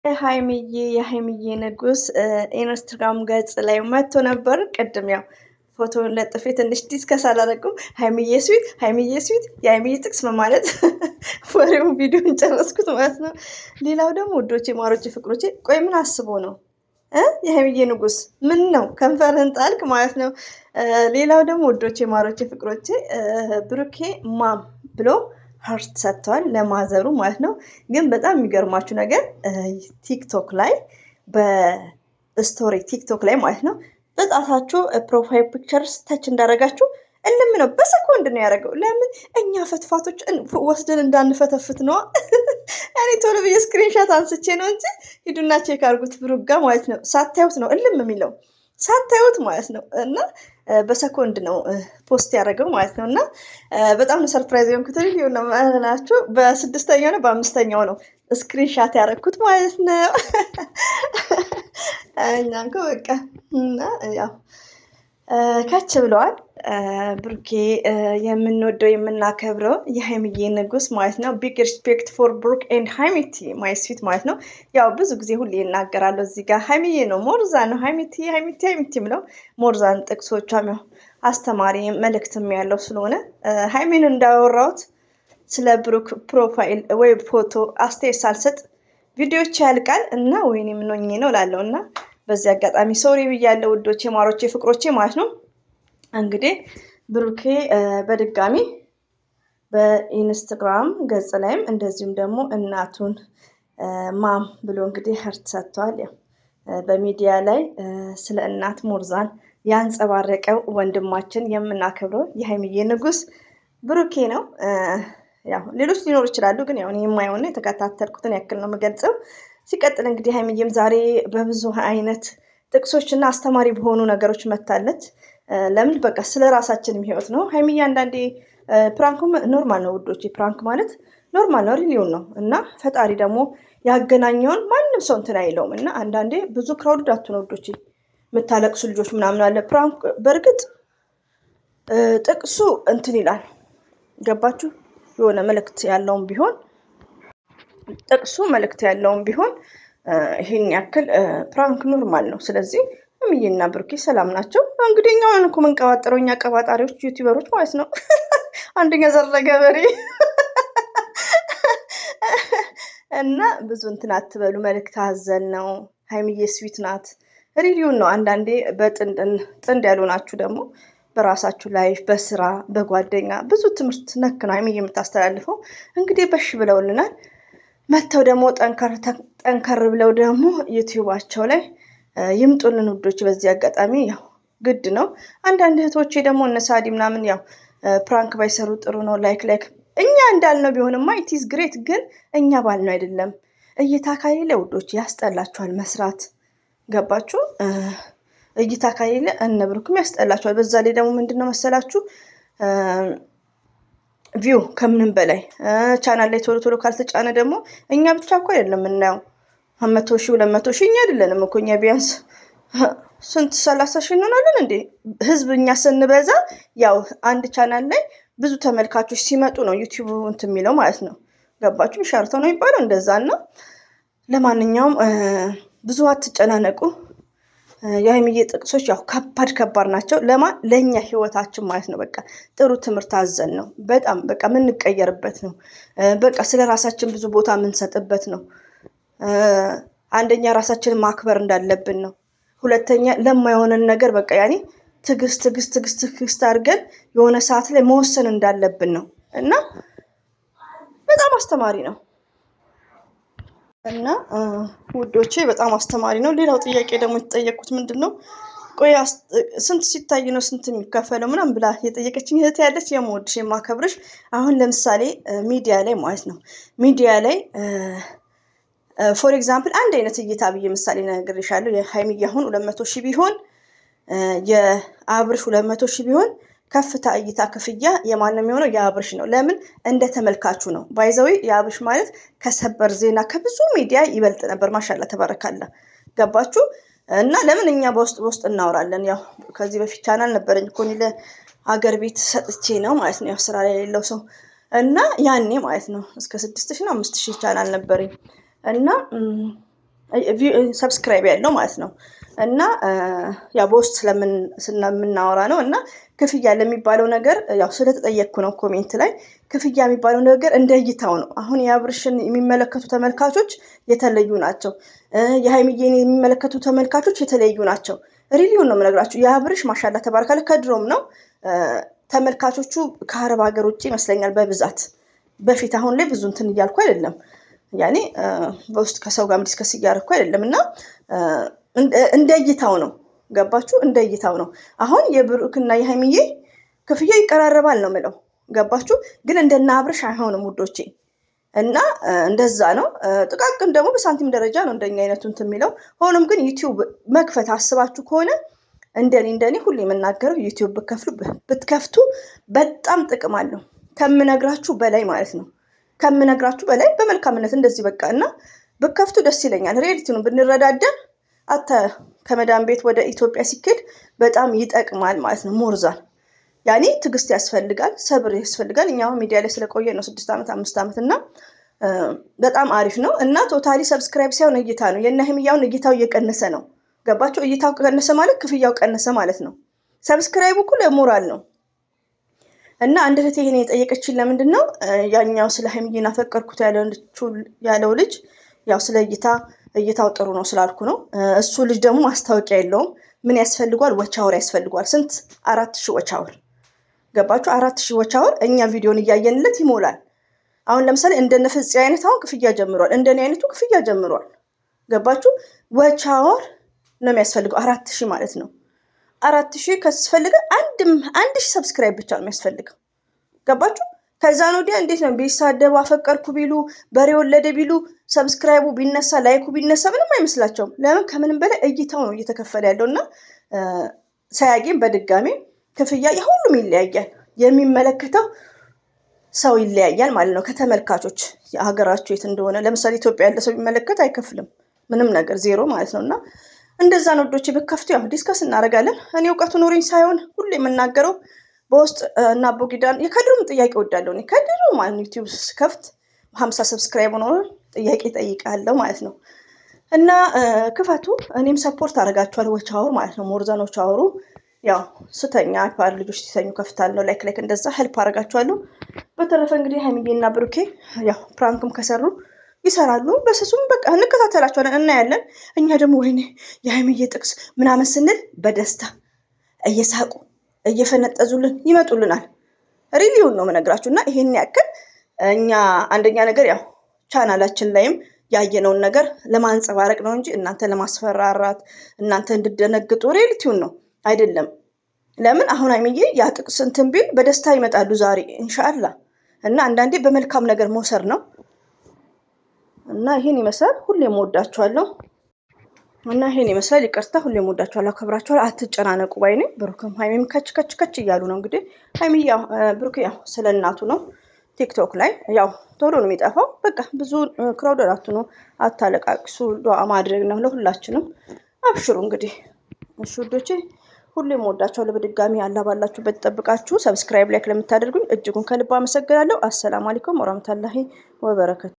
የሀይሚዬ ንጉስ ኢንስታግራም ገጽ ላይ መጥቶ ነበር። ቅድም ያው ፎቶውን ለጥፌ ትንሽ ዲስከስ አላደረኩም። ሀይሚዬ ስዊት የሀይሚዬ ጥቅስ ማለት ወሬውን ቪዲዮን ጨረስኩት ማለት ነው። ሌላው ደግሞ ውዶቼ፣ ማሮቼ፣ ፍቅሮቼ ቆይ ምን አስቦ ነው የሀይሚዬ ንጉስ ምን ነው ከንፈርህን ጣልክ ማለት ነው። ሌላው ደግሞ ውዶቼ፣ ማሮቼ፣ ፍቅሮቼ ብሩኬ ማም ብሎ ሀርት ሰጥተዋል ለማዘሩ ማለት ነው። ግን በጣም የሚገርማችሁ ነገር ቲክቶክ ላይ በስቶሪ ቲክቶክ ላይ ማለት ነው በጣታችሁ ፕሮፋይል ፒክቸርስ ተች እንዳደረጋችሁ እልም ነው፣ በሰኮንድ ነው ያደረገው። ለምን እኛ ፈትፋቶች ወስደን እንዳንፈተፍት ነዋ። እኔ ቶሎ ብዬ ስክሪንሻት አንስቼ ነው እንጂ ሂዱና ቼክ አድርጉት ብሩጋ ማለት ነው። ሳታዩት ነው እልም የሚለው ሳታዩት ማለት ነው። እና በሰኮንድ ነው ፖስት ያደረገው ማለት ነው። እና በጣም ነው ሰርፕራይዝ የሆንኩት። ሊሆን ነው ናችሁ በስድስተኛው ነው በአምስተኛው ነው ስክሪንሻት ያደረግኩት ማለት ነው። እኛ እኮ በቃ እና ያው ከች ብለዋል። ብሩኬ የምንወደው የምናከብረው የሀይሚዬ ንጉስ ማለት ነው። ቢግ ሪስፔክት ፎር ብሩክ ኤንድ ሀይሚቲ ማይ ስዊት ማለት ነው። ያው ብዙ ጊዜ ሁሌ እናገራለሁ እዚህ ጋር ሀይሚዬ ነው ሞርዛን ነው ሀይሚቲ ብለው ሞርዛን ጥቅሶቿም ያው አስተማሪ መልእክትም ያለው ስለሆነ ሀይሚን እንዳወራሁት ስለ ብሩክ ፕሮፋይል ወይ ፎቶ አስተያየት ሳልሰጥ ቪዲዮዎች ያልቃል እና ወይኔ ምኖኜ ነው ላለው እና በዚህ አጋጣሚ ሶሪ ብያለሁ ውዶቼ፣ ማሮቼ፣ ፍቅሮቼ ማለት ነው። እንግዲህ ብሩኬ በድጋሚ በኢንስታግራም ገጽ ላይም እንደዚሁም ደግሞ እናቱን ማም ብሎ እንግዲህ ሀርት ሰጥቷል። ያው በሚዲያ ላይ ስለ እናት ሞርዛን ያንጸባረቀው ወንድማችን የምናከብረው የሀይሚዬ ንጉስ ብሩኬ ነው። ያው ሌሎች ሊኖሩ ይችላሉ፣ ግን ያው የማየውና የተከታተልኩትን ያክል ነው የምገልጸው። ሲቀጥል እንግዲህ ሀይሚዬም ዛሬ በብዙ አይነት ጥቅሶችና አስተማሪ በሆኑ ነገሮች መታለች። ለምን በቃ ስለ ራሳችንም ህይወት ነው። ሀይሚዬ አንዳንዴ ፕራንክም ኖርማል ነው ውዶች፣ ፕራንክ ማለት ኖርማል ነው፣ ሪሊዮን ነው እና ፈጣሪ ደግሞ ያገናኘውን ማንም ሰው እንትን አይለውም እና አንዳንዴ ብዙ ክራውድ አትሆኑ ውዶች፣ የምታለቅሱ ልጆች ምናምን አለ። ፕራንክ በእርግጥ ጥቅሱ እንትን ይላል፣ ገባችሁ? የሆነ መልእክት ያለውም ቢሆን ጥቅሱ መልእክት ያለውም ቢሆን ይሄን ያክል ፕራንክ ኖርማል ነው። ስለዚህ ሀይሚዬና ብሩኬ ሰላም ናቸው። እንግዲህ እኛውን እኮ የምንቀባጠረው እኛ ቀባጣሪዎች ዩቲዩበሮች ማለት ነው። አንደኛ ዘረ ገበሬ እና ብዙ እንትን አትበሉ። መልእክት አዘል ነው። ሀይሚዬ ስዊት ናት፣ ሪሊዩን ነው። አንዳንዴ ጥንድ ያልሆናችሁ ደግሞ በራሳችሁ ላይፍ፣ በስራ፣ በጓደኛ ብዙ ትምህርት ነክ ነው ሀይሚዬ የምታስተላልፈው። እንግዲህ በሽ ብለውልናል። መጥተው ደግሞ ጠንከር ብለው ደግሞ ዩቲዩባቸው ላይ ይምጡልን ውዶች። በዚህ አጋጣሚ ያው ግድ ነው። አንዳንድ እህቶቼ ደግሞ እነ ሳዲ ምናምን ያው ፕራንክ ባይሰሩ ጥሩ ነው። ላይክ እኛ እንዳልነው ቢሆንማ ኢትዝ ግሬት፣ ግን እኛ ባልነው አይደለም። እይታ ካሌለ ውዶች ያስጠላችኋል መስራት። ገባችሁ? እይታ ካሌለ እነ ብሩክም ያስጠላችኋል። በዛ ላይ ደግሞ ምንድነው መሰላችሁ ቪው ከምንም በላይ ቻናል ላይ ቶሎ ካልተጫነ ደግሞ እኛ ብቻ እኮ አይደለም የምናየው 100,000 200,000 እኛ አይደለንም እኮ እኛ ቢያንስ ስንት 30,000 እንሆናለን እንዴ ህዝብ። እኛ ስንበዛ ያው አንድ ቻናል ላይ ብዙ ተመልካቾች ሲመጡ ነው ዩቲዩብ እንትን የሚለው ማለት ነው። ገባችሁ? ሻርቶ ነው የሚባለው እንደዛ ነው። ለማንኛውም ብዙ አትጨናነቁ። የሀይሚዬ ጥቅሶች ያው ከባድ ናቸው። ለእኛ ህይወታችን ማለት ነው። በቃ ጥሩ ትምህርት አዘል ነው። በጣም በቃ የምንቀየርበት ነው። በቃ ስለ ራሳችን ብዙ ቦታ የምንሰጥበት ነው። አንደኛ ራሳችንን ማክበር እንዳለብን ነው። ሁለተኛ ለማይሆንን ነገር በቃ ያኔ ትዕግስት አድርገን የሆነ ሰዓት ላይ መወሰን እንዳለብን ነው እና በጣም አስተማሪ ነው እና ውዶቼ በጣም አስተማሪ ነው። ሌላው ጥያቄ ደግሞ የተጠየቁት ምንድን ነው ቆይ ስንት ሲታይ ነው ስንት የሚከፈለው ምናምን ብላ የጠየቀችኝ እህት ያለች የምወድሽ የማከብርሽ። አሁን ለምሳሌ ሚዲያ ላይ ማለት ነው ሚዲያ ላይ ፎር ኤግዛምፕል አንድ አይነት እይታ ብዬ ምሳሌ ነግሬሻለሁ። የሀይሚዬ አሁን 200,000 ቢሆን የአብርሽ 200,000 ቢሆን ከፍታ እይታ ክፍያ የማን ነው የሚሆነው? የአብርሽ ነው። ለምን? እንደ ተመልካቹ ነው። ባይዘዊ የአብርሽ ማለት ከሰበር ዜና ከብዙ ሚዲያ ይበልጥ ነበር። ማሻላ ተባረካላ። ገባችሁ? እና ለምን እኛ በውስጥ እናወራለን። ያው ከዚህ በፊት ቻናል ነበረኝ እኮ እኔ ለሀገር ቤት ሰጥቼ ነው ማለት ነው። ያው ስራ ላይ የሌለው ሰው እና ያኔ ማለት ነው እስከ 6,000 እና 5,000 ቻናል ነበረኝ እና ሰብስክራይብ ያለው ማለት ነው። እና ያው በውስጥ ስለምናወራ ነው። እና ክፍያ ለሚባለው ነገር ያው ስለተጠየቅኩ ነው ኮሜንት ላይ። ክፍያ የሚባለው ነገር እንደ እይታው ነው። አሁን የአብርሽን የሚመለከቱ ተመልካቾች የተለዩ ናቸው። የሀይሚዬን የሚመለከቱ ተመልካቾች የተለዩ ናቸው። ሪሊውን ነው የምነግራችሁ። የአብርሽ ማሻላ ተባረካለ ከድሮም ነው። ተመልካቾቹ ከአረብ ሀገር ውጭ ይመስለኛል በብዛት በፊት። አሁን ላይ ብዙ እንትን እያልኩ አይደለም፣ ያኔ በውስጥ ከሰው ጋር ዲስከስ እያደረኩ አይደለም። እና እንደ እይታው ነው። ገባችሁ? እንደ እይታው ነው። አሁን የብሩክና የሀይሚዬ ክፍያው ይቀራረባል ነው የምለው። ገባችሁ? ግን እንደና አብርሽ አይሆንም ውዶቼ። እና እንደዛ ነው። ጥቃቅን ደግሞ በሳንቲም ደረጃ ነው እንደኛ አይነቱ እንትን የሚለው። ሆኖም ግን ዩቲዩብ መክፈት አስባችሁ ከሆነ እንደኔ ሁሌ የምናገረው ዩቲዩብ ብትከፍቱ በጣም ጥቅም አለው። ከምነግራችሁ በላይ ማለት ነው። ከምነግራችሁ በላይ በመልካምነት እንደዚህ በቃ እና ብከፍቱ ደስ ይለኛል። ሪያሊቲውን ብንረዳዳ ከመዳን ቤት ወደ ኢትዮጵያ ሲኬድ በጣም ይጠቅማል ማለት ነው። ሞርዛን ያኔ ትዕግስት ያስፈልጋል፣ ሰብር ያስፈልጋል። እኛው ሚዲያ ላይ ስለቆየ ነው 6 ዓመት 5 ዓመት እና በጣም አሪፍ ነው። እና ቶታሊ ሰብስክራይብ ሳይሆን እይታ ነው። የእነ ሀይሚያውን እይታው እየቀነሰ ነው። ገባችሁ? እይታው ቀነሰ ማለት ክፍያው ቀነሰ ማለት ነው። ሰብስክራይቡ እኮ ለሞራል ነው። እና አንድ እህቴ ይሄን የጠየቀችኝ ለምንድን ነው ያኛው ስለ ሀይሚዬን አፈቀርኩት ያለው ልጅ ያው ስለ እይታው ጥሩ ነው ስላልኩ ነው። እሱ ልጅ ደግሞ ማስታወቂያ የለውም። ምን ያስፈልጓል? ወቻወር ያስፈልጓል። ስንት? 4000 ወቻወር። ገባችሁ? 4000 ወቻወር እኛ ቪዲዮን እያየንለት ይሞላል። አሁን ለምሳሌ እንደነ ፍፄ አይነት አሁን ክፍያ ጀምሯል። እንደኔ አይነቱ ክፍያ ጀምሯል። ገባችሁ? ወቻወር ነው የሚያስፈልገው 4000 ማለት ነው። 4000 ካስፈልገ 1000 ሰብስክራይብ ብቻ ነው የሚያስፈልገው። ገባችሁ? ከዛ ነው ወዲያ እንዴት ነው ቢሳደቡ አፈቀርኩ ቢሉ በሬ ወለደ ቢሉ ሰብስክራይቡ ቢነሳ ላይኩ ቢነሳ ምንም አይመስላቸውም። ለምን? ከምንም በላይ እይታው ነው እየተከፈለ ያለውና ሳያጌም በድጋሚ ክፍያ የሁሉም ይለያያል። የሚመለከተው ሰው ይለያያል ማለት ነው። ከተመልካቾች የሀገራቸው የት እንደሆነ ለምሳሌ ኢትዮጵያ ያለ ሰው ቢመለከት አይከፍልም ምንም ነገር ዜሮ ማለት ነውና እንደዛ ነው ወዶቼ። በከፍቱ ያው ዲስከስ እናደርጋለን። እኔ እውቀቱ ኖሬኝ ሳይሆን ሁሌ የምናገረው በውስጥ እና አቦጊዳን የከድሩም ጥያቄ ወዳለሁ። እኔ ከድሩ ማለት ዩቲዩብ ስከፍት 50 ሰብስክራይብ ነው ጥያቄ ጠይቃለሁ ማለት ነው። እና ክፈቱ፣ እኔም ሰፖርት አደርጋችኋለሁ። ወቻወር ማለት ነው። ሞርዛን ወቻወሩ ያው ስተኛ ፓር ልጆች ሲተኙ ከፍታለሁ። ላይክ እንደዛ ሄልፕ አደርጋችኋለሁ። በተረፈ እንግዲህ ሀይሚዬና ብሩኬ ያው ፕራንክም ከሰሩ ይሰራሉ። በሰሱም በቃ እንከታተላቸዋለን፣ እናያለን። እኛ ደግሞ ወይኔ የሀይሚዬ ጥቅስ ምናምን ስንል በደስታ እየሳቁ እየፈነጠዙልን ይመጡልናል። ሪቪውን ነው የምነግራችሁ። እና ይሄን ያክል እኛ አንደኛ ነገር ያው ቻናላችን ላይም ያየነውን ነገር ለማንጸባረቅ ነው እንጂ እናንተ ለማስፈራራት እናንተ እንድደነግጡ ሪያሊቲውን ነው አይደለም። ለምን አሁን ሀይሚዬ ያ ጥቅስ እንትን ቢል በደስታ ይመጣሉ ዛሬ ኢንሻአላህ። እና አንዳንዴ በመልካም ነገር መውሰድ ነው። እና ይሄን ይመስላል። ሁሌም ወዳችኋለሁ። እና ይሄን ይመስላል። ይቅርታ፣ ሁሌም ወዳችኋለሁ፣ አከብራችኋለሁ። አትጨናነቁ ባይ ነኝ። ብሩክም ሀይሚም ከች እያሉ ነው እንግዲህ። ሀይሚ ያው ብሩክ ያው ስለ እናቱ ነው ቲክቶክ ላይ ያው ቶሎ ነው የሚጠፋው። በቃ ብዙ ክራውደር አትኑ፣ አታለቃቅሱ። ዱዓ ማድረግ ነው ለሁላችንም። አብሽሩ እንግዲህ። እሺ ውዶቼ፣ ሁሌም ወዳችኋለሁ። በድጋሚ አላህ ባላችሁበት ጠብቃችሁ። ሰብስክራይብ ላይክ ለምታደርጉኝ እጅጉን ከልብ አመሰግናለሁ። አሰላሙ አለይኩም ወራህመቱላሂ ወበረከቱ።